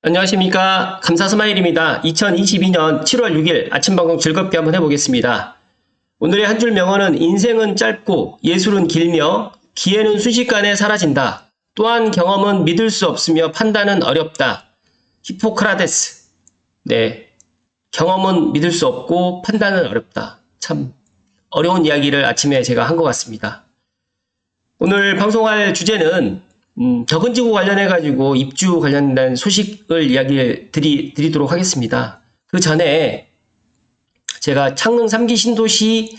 안녕하십니까. 감사스마일입니다. 2022년 7월 6일 아침 방송 즐겁게 한번 해보겠습니다. 오늘의 한 줄 명언은 인생은 짧고 예술은 길며 기회는 순식간에 사라진다. 또한 경험은 믿을 수 없으며 판단은 어렵다. 히포크라테스. 네. 경험은 믿을 수 없고 판단은 어렵다. 참 어려운 이야기를 아침에 제가 한 것 같습니다. 오늘 방송할 주제는 적은지구 관련해가지고 입주 관련된 소식을 이야기 드리도록 하겠습니다. 그 전에 제가 창릉 3기 신도시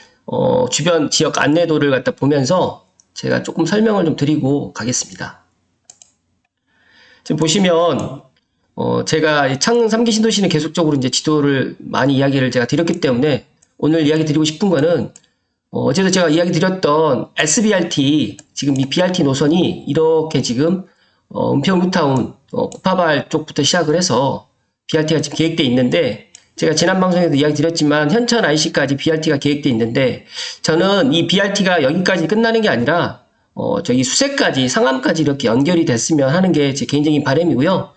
주변 지역 안내도를 갖다 보면서 제가 조금 설명을 좀 드리고 가겠습니다. 지금 보시면 제가 창릉 3기 신도시는 계속적으로 이제 지도를 많이 이야기를 제가 드렸기 때문에 오늘 이야기 드리고 싶은 거는 어제도 제가 이야기 드렸던 SBRT, 지금 이 BRT 노선이 이렇게 지금, 은평 뉴타운, 구파발 쪽부터 시작을 해서 BRT가 지금 계획되어 있는데, 제가 지난 방송에도 이야기 드렸지만, 현천 IC까지 BRT가 계획되어 있는데, 저는 이 BRT가 여기까지 끝나는 게 아니라, 저기 수세까지, 상암까지 이렇게 연결이 됐으면 하는 게 제 개인적인 바람이고요.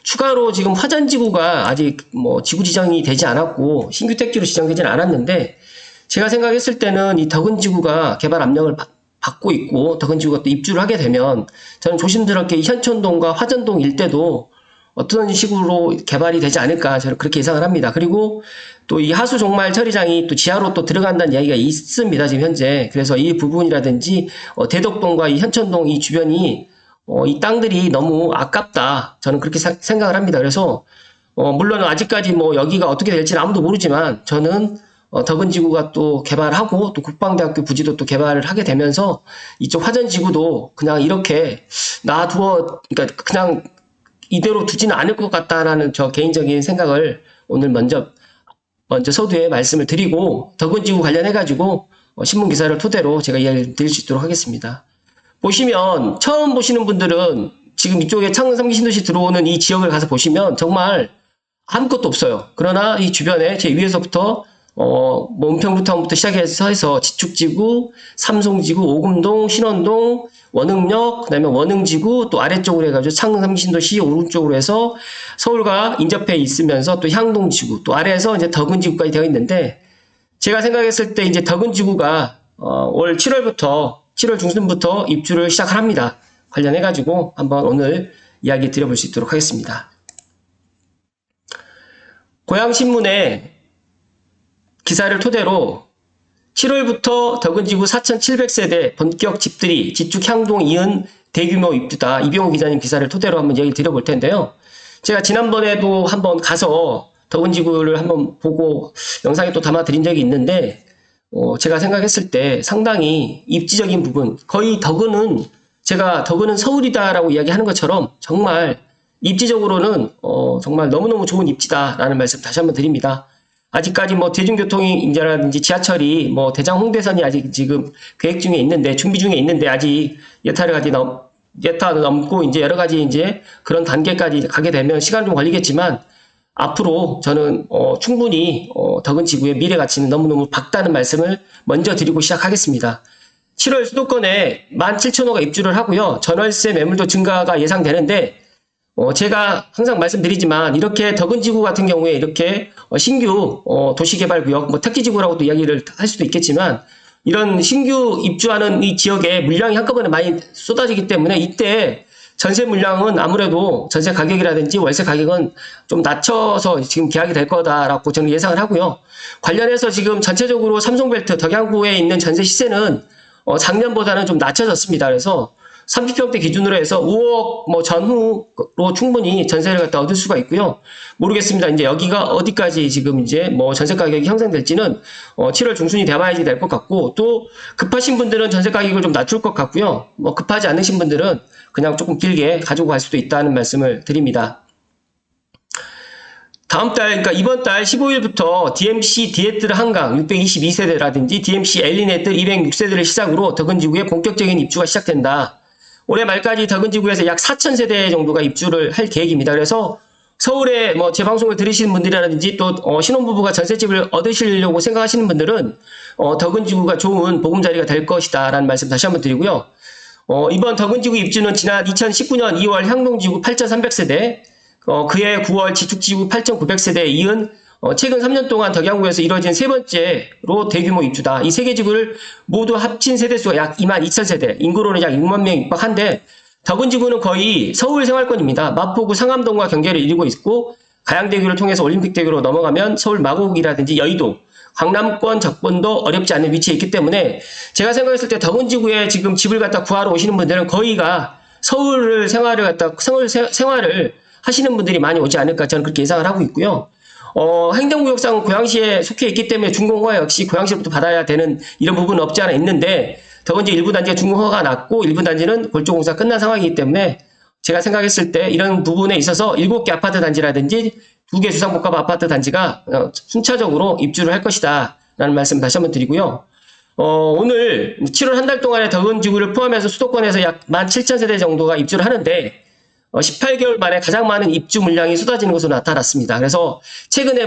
추가로 지금 화전지구가 아직 지구 지정이 되지 않았고, 신규 택지로 지정되지는 않았는데, 제가 생각했을 때는 이 덕은지구가 개발 압력을 받고 있고 덕은지구가 또 입주를 하게 되면 저는 조심스럽게 현천동과 화전동 일대도 어떤 식으로 개발이 되지 않을까 저는 그렇게 예상을 합니다. 그리고 또 이 하수 종말 처리장이 또 지하로 또 들어간다는 이야기가 있습니다. 지금 현재. 그래서 이 부분이라든지 대덕동과 이 현천동 이 주변이 이 땅들이 너무 아깝다. 저는 그렇게 생각을 합니다. 그래서 물론 아직까지 여기가 어떻게 될지는 아무도 모르지만 저는 덕은지구가 또 개발하고 또 국방대학교 부지도 또 개발을 하게 되면서 이쪽 화전지구도 그냥 이렇게 그러니까 그냥 이대로 두지는 않을 것 같다라는 저 개인적인 생각을 오늘 먼저 서두에 말씀을 드리고 덕은지구 관련해가지고 신문 기사를 토대로 제가 이야기를 드릴 수 있도록 하겠습니다. 보시면 처음 보시는 분들은 지금 이쪽에 창릉 3기 신도시 들어오는 이 지역을 가서 보시면 정말 아무것도 없어요. 그러나 이 주변에 제 위에서부터 은평루타운부터 시작해서 지축지구, 삼송지구, 오금동, 신원동, 원흥역, 그 다음에 원흥지구, 또 아래쪽으로 해가지고 창릉 3기 신도시 오른쪽으로 해서 서울과 인접해 있으면서 또 향동지구, 또 아래에서 이제 덕은지구까지 되어 있는데, 제가 생각했을 때 이제 덕은지구가, 올 7월 중순부터 입주를 시작을 합니다. 관련해가지고 한번 오늘 이야기 드려볼 수 있도록 하겠습니다. 고양신문에 기사를 토대로 7월부터 덕은지구 4,700세대 본격 집들이 지축 향동 이은 대규모 입주다. 이병호 기자님 기사를 토대로 한번 얘기 드려볼 텐데요. 제가 지난번에도 한번 가서 덕은지구를 한번 보고 영상에 또 담아드린 적이 있는데 제가 생각했을 때 상당히 입지적인 부분, 거의 제가 덕은은 서울이다라고 이야기하는 것처럼 정말 입지적으로는 정말 너무너무 좋은 입지다라는 말씀 다시 한번 드립니다. 아직까지 대중교통이라든지 지하철이 대장 홍대선이 아직 지금 계획 중에 있는데, 준비 중에 있는데, 아직 예타를 넘고 이제 여러 가지 이제 그런 단계까지 가게 되면 시간 좀 걸리겠지만, 앞으로 저는 충분히 덕은지구의 미래 가치는 너무너무 밝다는 말씀을 먼저 드리고 시작하겠습니다. 7월 수도권에 17,000호가 입주를 하고요. 전월세 매물도 증가가 예상되는데, 제가 항상 말씀드리지만 이렇게 덕은지구 같은 경우에 이렇게 신규 도시개발구역, 특기지구라고도 이야기를 할 수도 있겠지만 이런 신규 입주하는 이 지역에 물량이 한꺼번에 많이 쏟아지기 때문에 이때 전세 물량은 아무래도 전세 가격이라든지 월세 가격은 좀 낮춰서 지금 계약이 될 거다라고 저는 예상을 하고요. 관련해서 지금 전체적으로 삼성벨트 덕양구에 있는 전세 시세는 작년보다는 좀 낮춰졌습니다. 그래서 30평대 기준으로 해서 5억 전후로 충분히 전세를 갖다 얻을 수가 있고요. 모르겠습니다. 이제 여기가 어디까지 지금 이제 전세 가격이 형성될지는 7월 중순이 돼봐야지 될 것 같고, 또 급하신 분들은 전세 가격을 좀 낮출 것 같고요. 급하지 않으신 분들은 그냥 조금 길게 가지고 갈 수도 있다는 말씀을 드립니다. 그러니까 이번 달 15일부터 DMC 디에뜨르 한강 622세대라든지 DMC 엘리네트 206세대를 시작으로 덕은지구에 본격적인 입주가 시작된다. 올해 말까지 덕은지구에서 약 4,000세대 정도가 입주를 할 계획입니다. 그래서 서울에 제 방송을 들으시는 분들이라든지 또 신혼부부가 전셋집을 얻으시려고 생각하시는 분들은 덕은지구가 좋은 보금자리가 될 것이다 라는 말씀 다시 한번 드리고요. 이번 덕은지구 입주는 지난 2019년 2월 향동지구 8,300세대, 그해 9월 지축지구 8,900세대에 이은 최근 3년 동안 덕양구에서 이뤄진 세 번째로 대규모 입주다. 이 세 개 지구를 모두 합친 세대수가 약 22,000세대, 인구로는 약 6만 명 육박한데 덕은지구는 거의 서울 생활권입니다. 마포구 상암동과 경계를 이루고 있고 가양대교를 통해서 올림픽대교로 넘어가면 서울 마곡이라든지 여의도, 강남권 접근도 어렵지 않은 위치에 있기 때문에 제가 생각했을 때 덕은지구에 지금 집을 갖다 구하러 오시는 분들은 거의가 서울 생활을 하시는 분들이 많이 오지 않을까 저는 그렇게 예상을 하고 있고요. 행정구역상 고양시에 속해 있기 때문에 준공허가 역시 고양시로부터 받아야 되는 이런 부분은 없지 않아 있는데 덕은지 일부 단지가 준공허가 났고 일부 단지는 골조공사 끝난 상황이기 때문에 제가 생각했을 때 이런 부분에 있어서 7개 아파트 단지라든지 2개 주상복합 아파트 단지가 순차적으로 입주를 할 것이다 라는 말씀 다시 한번 드리고요. 오늘 7월 한 달 동안에 덕은지구를 포함해서 수도권에서 약 17,000세대 정도가 입주를 하는데 18개월 만에 가장 많은 입주 물량이 쏟아지는 것으로 나타났습니다. 그래서 최근에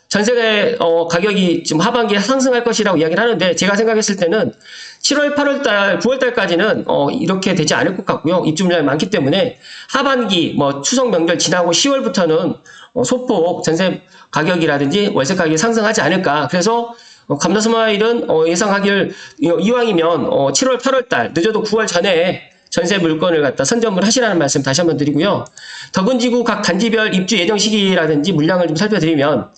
전세 가격이 지금 하반기에 상승할 것이라고 이야기를 하는데 제가 생각했을 때는 7월, 8월달, 9월달까지는 이렇게 되지 않을 것 같고요. 입주 물량이 많기 때문에 하반기 추석 명절 지나고 10월부터는 소폭 전세 가격이라든지 월세 가격이 상승하지 않을까. 그래서 감사스마일은 예상하길 이왕이면 7월, 8월달 늦어도 9월 전에 전세 물건을 갖다 선점을 하시라는 말씀 다시 한번 드리고요. 덕은지구 각 단지별 입주 예정 시기라든지 물량을 좀 살펴드리면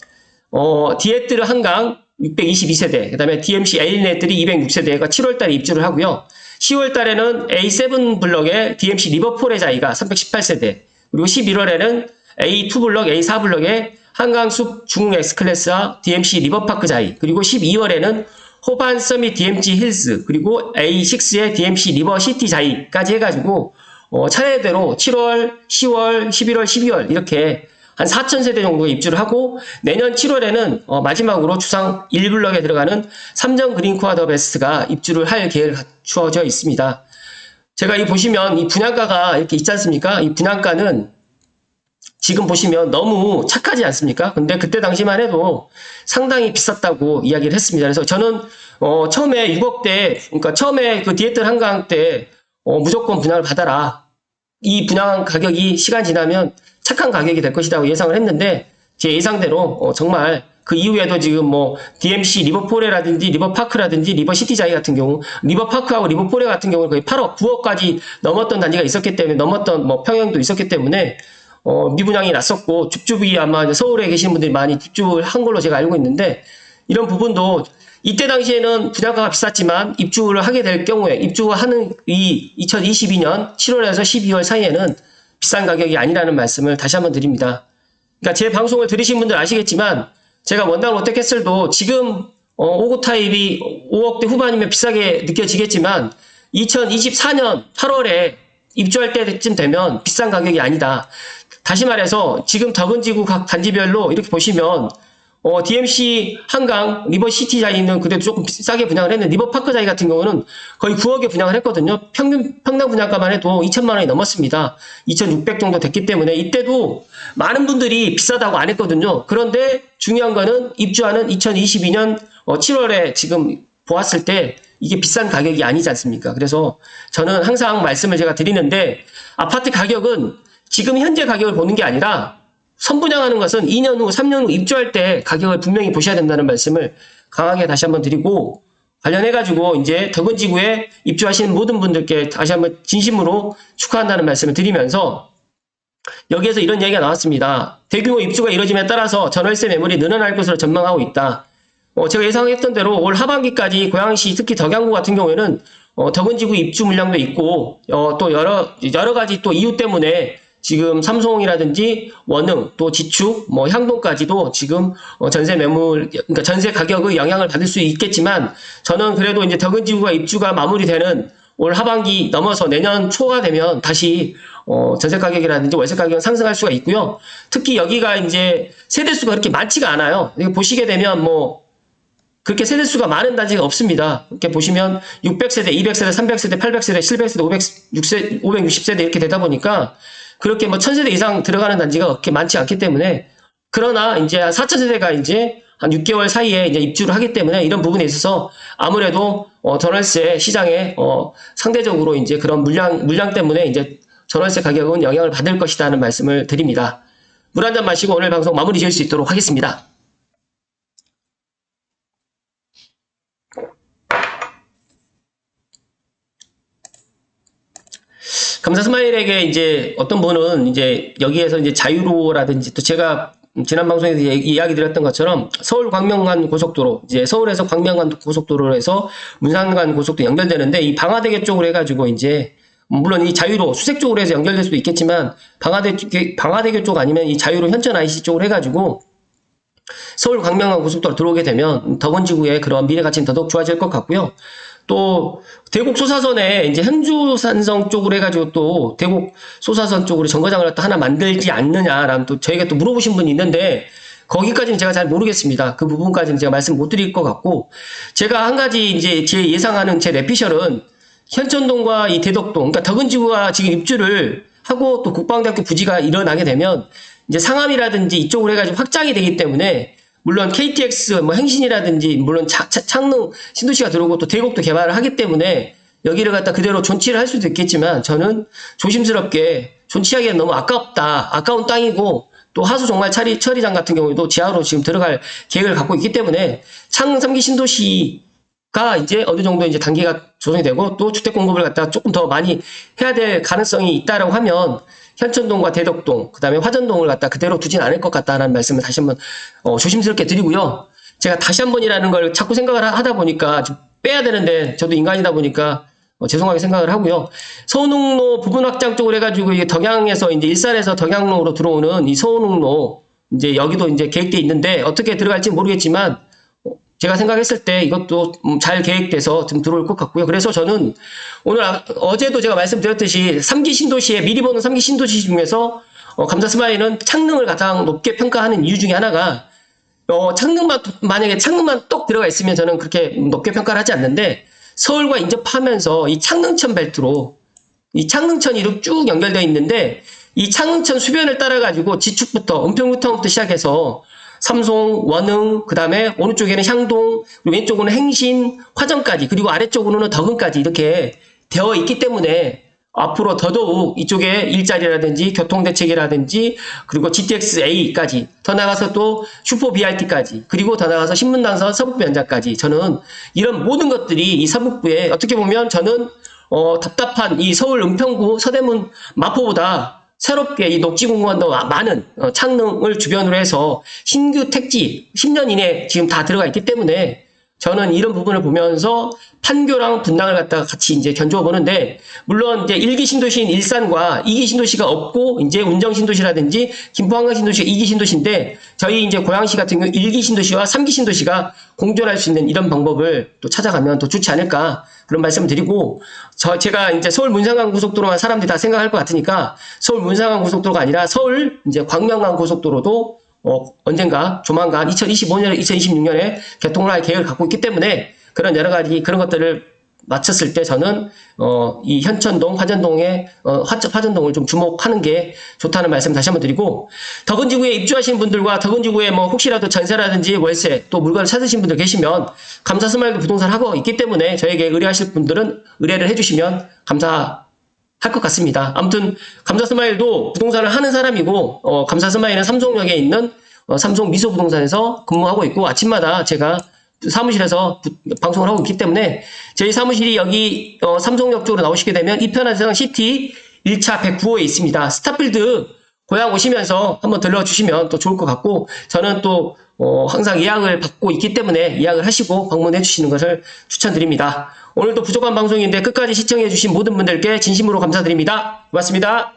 디에뜨르 한강 622세대, 그 다음에 DMC 에일넷들이 206세대가 7월달에 입주를 하고요. 10월달에는 A7 블럭에 DMC 리버폴의 자이가 318세대, 그리고 11월에는 A2 블럭, A4 블럭에 한강숲 중흥 X클래스와 DMC 리버파크 자이, 그리고 12월에는 호반 서밋 DMC 힐스, 그리고 A6의 DMC 리버시티 자이까지 해가지고 차례대로 7월, 10월, 11월, 12월 이렇게 한 4,000세대 정도 입주를 하고 내년 7월에는 마지막으로 주상 1블럭에 들어가는 삼정 그린코아 더 베스트가 입주를 할 계획을 갖추어져 있습니다. 제가 보시면 이 분양가가 이렇게 있지 않습니까? 이 분양가는 지금 보시면 너무 착하지 않습니까? 근데 그때 당시만 해도 상당히 비쌌다고 이야기를 했습니다. 그래서 저는 처음에 6억대, 그러니까 처음에 그 디에틀 한강 때 무조건 분양을 받아라. 이 분양 가격이 시간 지나면 착한 가격이 될 것이라고 예상을 했는데 제 예상대로 정말 그 이후에도 지금 DMC 리버포레라든지 리버파크라든지 리버시티자이 같은 경우, 리버파크하고 리버포레 같은 경우는 거의 8억, 9억까지 넘었던 단지가 있었기 때문에 넘었던 평형도 있었기 때문에 미분양이 났었고 줍줍이 아마 서울에 계시는 분들이 많이 줍줍을 한 걸로 제가 알고 있는데 이런 부분도 이때 당시에는 분양가가 비쌌지만 입주를 하게 될 경우에 입주하는 이 2022년 7월에서 12월 사이에는 비싼 가격이 아니라는 말씀을 다시 한번 드립니다. 그러니까 제 방송을 들으신 분들 아시겠지만 제가 원당 롯데캐슬도 지금 5구 타입이 5억대 후반이면 비싸게 느껴지겠지만 2024년 8월에 입주할 때쯤 되면 비싼 가격이 아니다. 다시 말해서 지금 덕은지구 각 단지별로 이렇게 보시면 DMC 한강 리버시티 자이는 그래도 조금 싸게 분양을 했는데 리버파크 자이 같은 경우는 거의 9억에 분양을 했거든요. 평당 분양가만 해도 2천만 원이 넘었습니다. 2,600 정도 됐기 때문에 이때도 많은 분들이 비싸다고 안 했거든요. 그런데 중요한 거는 입주하는 2022년 7월에 지금 보았을 때 이게 비싼 가격이 아니지 않습니까? 그래서 저는 항상 말씀을 제가 드리는데 아파트 가격은 지금 현재 가격을 보는 게 아니라 선분양하는 것은 2년 후, 3년 후 입주할 때 가격을 분명히 보셔야 된다는 말씀을 강하게 다시 한번 드리고 관련해가지고 이제 덕은지구에 입주하시는 모든 분들께 다시 한번 진심으로 축하한다는 말씀을 드리면서 여기에서 이런 얘기가 나왔습니다. 대규모 입주가 이루어짐에 따라서 전월세 매물이 늘어날 것으로 전망하고 있다. 제가 예상했던 대로 올 하반기까지 고양시 특히 덕양구 같은 경우에는 덕은지구 입주 물량도 있고 또 여러 가지 또 이유 때문에 지금 삼성이라든지 원흥 또 지축 향동까지도 지금 전세 매물 그러니까 전세 가격의 영향을 받을 수 있겠지만 저는 그래도 이제 덕은지구가 입주가 마무리되는 올 하반기 넘어서 내년 초가 되면 다시 전세 가격이라든지 월세 가격은 상승할 수가 있고요. 특히 여기가 이제 세대수가 그렇게 많지가 않아요. 이거 보시게 되면 그렇게 세대수가 많은 단지가 없습니다. 이렇게 보시면 600세대, 200세대, 300세대, 800세대, 700세대, 560세대 이렇게 되다 보니까 그렇게 1000세대 이상 들어가는 단지가 그렇게 많지 않기 때문에 그러나 이제 4000세대가 이제 한 6개월 사이에 이제 입주를 하기 때문에 이런 부분에 있어서 아무래도 전월세 시장에 상대적으로 이제 그런 물량 때문에 이제 전월세 가격은 영향을 받을 것이라는 말씀을 드립니다. 물 한 잔 마시고 오늘 방송 마무리 지을 수 있도록 하겠습니다. 감사 스마일에게 이제 어떤 분은 이제 여기에서 이제 자유로라든지 또 제가 지난 방송에서 이야기 드렸던 것처럼 서울 광명간 고속도로, 이제 서울에서 광명간 고속도로로 해서 문산간 고속도로 연결되는데 이 방화대교 쪽으로 해가지고 이제 물론 이 자유로 수색 쪽으로 해서 연결될 수도 있겠지만 방화대교 쪽 아니면 이 자유로 현천 IC 쪽으로 해가지고 서울 광명간 고속도로 들어오게 되면 덕원지구의 그런 미래 가치는 더더욱 좋아질 것 같고요. 또 대곡 소사선에 이제 현주산성 쪽으로 해가지고 또 대곡 소사선 쪽으로 정거장을 또 하나 만들지 않느냐라는 또 저희가 또 물어보신 분이 있는데 거기까지는 제가 잘 모르겠습니다. 그 부분까지는 제가 말씀 못 드릴 것 같고 제가 한 가지 이제 제 예상하는 제 내피셜은 현천동과 이 대덕동, 그러니까 덕은지구가 지금 입주를 하고 또 국방대학교 부지가 일어나게 되면 이제 상암이라든지 이쪽으로 해가지고 확장이 되기 때문에 물론 KTX, 뭐 행신이라든지 물론 창릉 신도시가 들어오고 또 대곡도 개발을 하기 때문에 여기를 갖다 그대로 존치를 할 수도 있겠지만 저는 조심스럽게 존치하기엔 너무 아깝다. 아까운 땅이고 또 하수 종말 처리장 같은 경우에도 지하로 지금 들어갈 계획을 갖고 있기 때문에 창릉 3기 신도시가 이제 어느 정도 이제 단계가 조성이 되고 또 주택 공급을 갖다가 조금 더 많이 해야 될 가능성이 있다라고 하면 현천동과 대덕동, 그 다음에 화전동을 갖다 그대로 두진 않을 것 같다라는 말씀을 다시 한번 조심스럽게 드리고요. 제가 다시 한번이라는 걸 자꾸 생각을 하다 보니까 좀 빼야 되는데 저도 인간이다 보니까 죄송하게 생각을 하고요. 서운흥로 부분 확장 쪽으로 해가지고 이게 덕양에서 이제 일산에서 덕양로로 들어오는 이 서운흥로 이제 여기도 이제 계획돼 있는데 어떻게 들어갈지 모르겠지만 제가 생각했을 때 이것도 잘 계획돼서 좀 들어올 것 같고요. 그래서 저는 오늘 어제도 제가 말씀드렸듯이 3기 신도시에 미리 보는 3기 신도시 중에서 감사 스마일은 창릉을 가장 높게 평가하는 이유 중에 하나가 만약에 창릉만 똑 들어가 있으면 저는 그렇게 높게 평가를 하지 않는데 서울과 인접하면서 이 창릉천 벨트로 이 창릉천이 이렇게 쭉 연결되어 있는데 이 창릉천 수변을 따라 가지고 지축부터 은평구청부터 시작해서 삼송, 원흥, 그 다음에 오른쪽에는 향동, 그리고 왼쪽으로는 행신, 화정까지, 그리고 아래쪽으로는 덕은까지 이렇게 되어 있기 때문에 앞으로 더더욱 이쪽에 일자리라든지 교통대책이라든지 그리고 GTX-A까지 더 나가서 또 슈퍼 BRT까지 그리고 더 나가서 신문당선 서북부 연장까지 저는 이런 모든 것들이 이 서북부에 어떻게 보면 저는 답답한 이 서울 은평구 서대문 마포보다 새롭게 이 녹지공원도 많은 창릉을 주변으로 해서 신규 택지 10년 이내 지금 다 들어가 있기 때문에 저는 이런 부분을 보면서 판교랑 분당을 갖다가 같이 이제 견주어 보는데 물론 이제 1기 신도시인 일산과 2기 신도시가 없고 이제 운정 신도시라든지 김포 한강 신도시가 2기 신도시인데 저희 이제 고양시 같은 경우 1기 신도시와 3기 신도시가 공존할 수 있는 이런 방법을 또 찾아가면 더 좋지 않을까 그런 말씀을 드리고 제가 이제 서울 문산간 고속도로만 사람들이 다 생각할 것 같으니까 서울 문산간 고속도로가 아니라 서울 이제 광명간 고속도로도 언젠가 조만간 2025년에 2026년에 개통을 할 계획을 갖고 있기 때문에 그런 여러 가지 그런 것들을 마쳤을 때 저는 이 현천동, 화전동의 화전동을 좀 주목하는 게 좋다는 말씀 다시 한번 드리고 덕은지구에 입주하신 분들과 덕은지구에 뭐 혹시라도 전세라든지 월세 또 물건을 찾으신 분들 계시면 감사 스마일도 부동산 하고 있기 때문에 저에게 의뢰하실 분들은 의뢰를 해주시면 감사할 것 같습니다. 아무튼 감사 스마일도 부동산을 하는 사람이고 감사 스마일은 삼성역에 있는 삼성 미소부동산에서 근무하고 있고 아침마다 제가 사무실에서 방송을 하고 있기 때문에 저희 사무실이 여기 삼성역 쪽으로 나오시게 되면 이편한세상 시티 1차 109호에 있습니다. 스타필드 고향 오시면서 한번 들러주시면 또 좋을 것 같고 저는 또 항상 예약을 받고 있기 때문에 예약을 하시고 방문해 주시는 것을 추천드립니다. 오늘도 부족한 방송인데 끝까지 시청해 주신 모든 분들께 진심으로 감사드립니다. 고맙습니다.